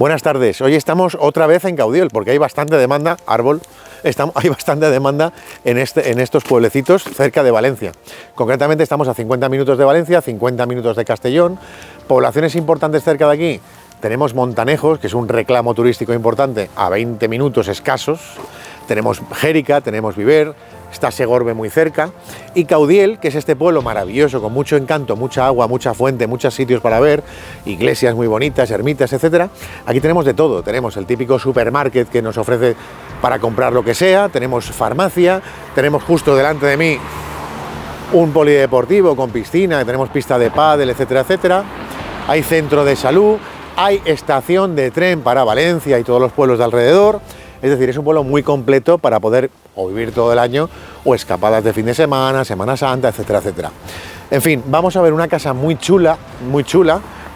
Buenas tardes, hoy estamos otra vez en Caudiel porque hay bastante demanda, hay bastante demanda en estos pueblecitos cerca de Valencia. Concretamente estamos a 50 minutos de Valencia, 50 minutos de Castellón. Poblaciones importantes cerca de aquí, tenemos Montanejos, que es un reclamo turístico importante, a 20 minutos escasos. Tenemos Xèrica, tenemos Viver, está Segorbe muy cerca, y Caudiel, que es este pueblo maravilloso, con mucho encanto, mucha agua, mucha fuente, muchos sitios para ver, iglesias muy bonitas, ermitas, etcétera. Aquí tenemos de todo, tenemos el típico supermarket que nos ofrece para comprar lo que sea, tenemos farmacia, tenemos justo delante de mí un polideportivo con piscina, tenemos pista de pádel, etcétera, etcétera. Hay centro de salud, hay estación de tren para Valencia y todos los pueblos de alrededor. Es decir, es un pueblo muy completo para poder o vivir todo el año o escapadas de fin de semana, Semana Santa, etcétera, etcétera. En fin, vamos a ver una casa muy chula,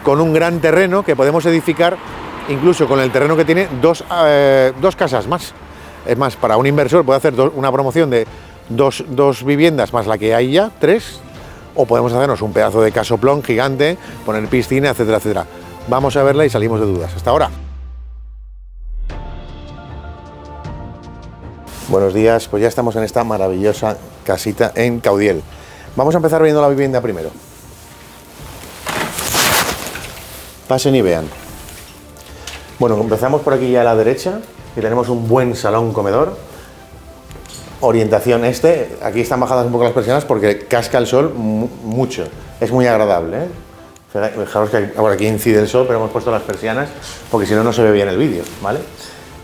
con un gran terreno que podemos edificar, incluso con el terreno que tiene dos casas más. Es más, para un inversor puede hacer una promoción de dos viviendas más la que hay ya, 3, o podemos hacernos un pedazo de casoplón gigante, poner piscina, etcétera, etcétera. Vamos a verla y salimos de dudas. Hasta ahora. Buenos días, pues ya estamos en esta maravillosa casita en Caudiel. Vamos a empezar viendo la vivienda primero. Pasen y vean. Bueno, empezamos por aquí ya a la derecha y tenemos un buen salón comedor. Orientación este, aquí están bajadas un poco las persianas porque casca el sol mucho, es muy agradable, ¿eh? Fijaros que ahora aquí incide el sol, pero hemos puesto las persianas porque si no, no se ve bien el vídeo, ¿vale?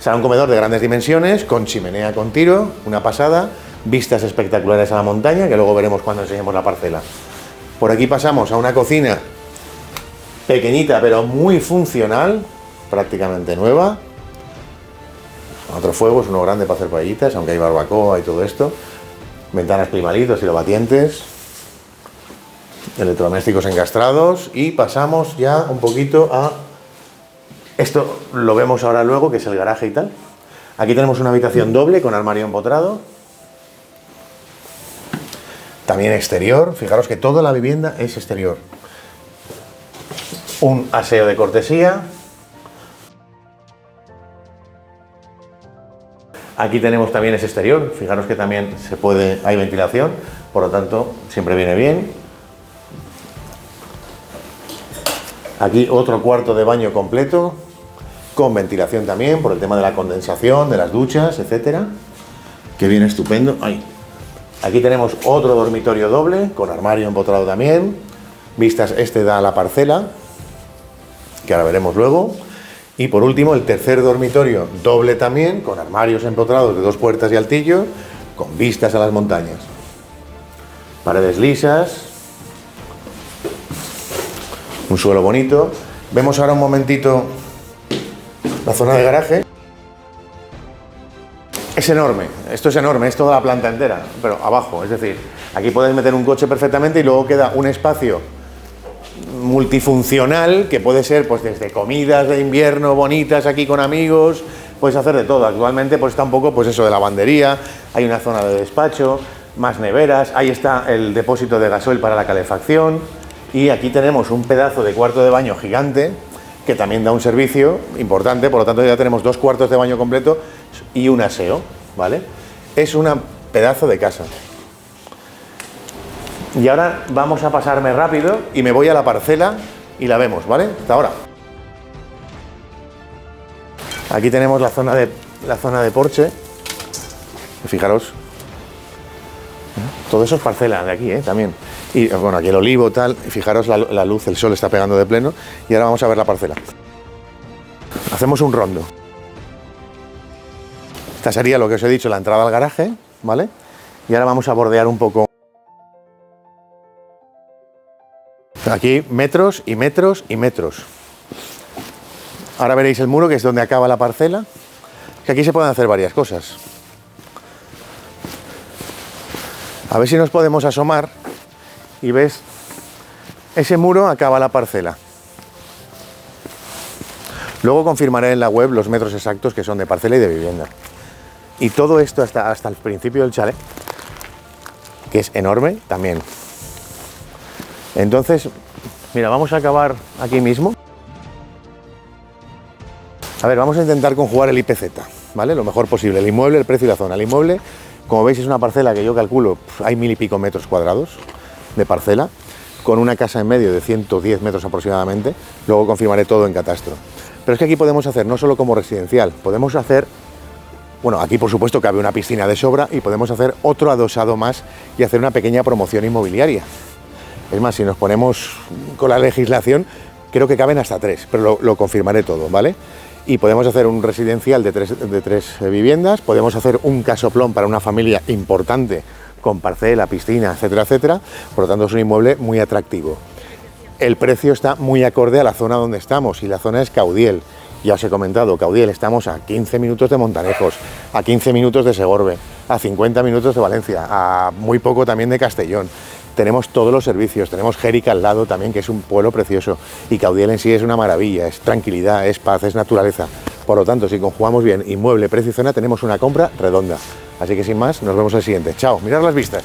Salón comedor de grandes dimensiones, con chimenea con tiro, una pasada, vistas espectaculares a la montaña, que luego veremos cuando enseñemos la parcela. Por aquí pasamos a una cocina pequeñita, pero muy funcional, prácticamente nueva. Otro fuego, es uno grande para hacer paellitas, aunque hay barbacoa y todo esto. Ventanas climalitos y lobatientes. Electrodomésticos encastrados. Y pasamos ya un poquito a... Esto lo vemos ahora luego, que es el garaje y tal. Aquí tenemos una habitación doble con armario empotrado. También exterior. Fijaros que toda la vivienda es exterior. Un aseo de cortesía. Aquí tenemos también ese exterior. Fijaros que también hay ventilación, por lo tanto siempre viene bien. Aquí otro cuarto de baño completo, con ventilación también, por el tema de la condensación, de las duchas, etcétera. Que viene estupendo. Aquí tenemos otro dormitorio doble, con armario empotrado también. Vistas, este da a la parcela, que ahora veremos luego. Y por último, el tercer dormitorio doble también, con armarios empotrados de 2 puertas y altillo, con vistas a las montañas. Paredes lisas. Un suelo bonito. Vemos ahora un momentito la zona de garaje. Es enorme, esto es enorme, es toda la planta entera, pero abajo, es decir, aquí puedes meter un coche perfectamente y luego queda un espacio multifuncional que puede ser pues desde comidas de invierno bonitas aquí con amigos, puedes hacer de todo. Actualmente pues está un poco pues eso de lavandería, hay una zona de despacho, más neveras, ahí está el depósito de gasoil para la calefacción. Y aquí tenemos un pedazo de cuarto de baño gigante que también da un servicio importante, por lo tanto ya tenemos 2 cuartos de baño completo y un aseo, ¿vale? Es un pedazo de casa. Y ahora vamos a pasarme rápido y me voy a la parcela y la vemos, ¿vale? Hasta ahora. Aquí tenemos la zona de porche. Fijaros. Todo eso es parcela de aquí, también. Y bueno, aquí el olivo, tal, y fijaros la luz, el sol está pegando de pleno. Y ahora vamos a ver la parcela. Hacemos un rondo. Esta sería lo que os he dicho, la entrada al garaje, ¿vale? Y ahora vamos a bordear un poco. Aquí metros y metros y metros. Ahora veréis el muro, que es donde acaba la parcela. Que aquí se pueden hacer varias cosas. A ver si nos podemos asomar y ves, ese muro acaba la parcela. Luego confirmaré en la web los metros exactos que son de parcela y de vivienda. Y todo esto hasta el principio del chalet, que es enorme también. Entonces, mira, vamos a acabar aquí mismo. A ver, vamos a intentar conjugar el IPZ, ¿vale? Lo mejor posible, el inmueble, el precio y la zona. El inmueble, como veis, es una parcela que yo calculo, hay 1000 y pico metros cuadrados de parcela, con una casa en medio de 110 metros aproximadamente. Luego confirmaré todo en catastro. Pero es que aquí podemos hacer no solo como residencial, podemos hacer, bueno, aquí por supuesto cabe una piscina de sobra y podemos hacer otro adosado más y hacer una pequeña promoción inmobiliaria. Es más, si nos ponemos con la legislación, creo que caben hasta 3, pero lo confirmaré todo, ¿vale? Y podemos hacer un residencial de tres viviendas, podemos hacer un casoplón para una familia importante con parcela, piscina, etcétera, etcétera. Por lo tanto, es un inmueble muy atractivo. El precio está muy acorde a la zona donde estamos y la zona es Caudiel. Ya os he comentado, Caudiel, estamos a 15 minutos de Montanejos, a 15 minutos de Segorbe, a 50 minutos de Valencia, a muy poco también de Castellón. Tenemos todos los servicios, tenemos Jérica al lado también, que es un pueblo precioso, y Caudiel en sí es una maravilla, es tranquilidad, es paz, es naturaleza. Por lo tanto, si conjugamos bien inmueble, precio y zona, tenemos una compra redonda. Así que sin más, nos vemos al siguiente. Chao, mirad las vistas.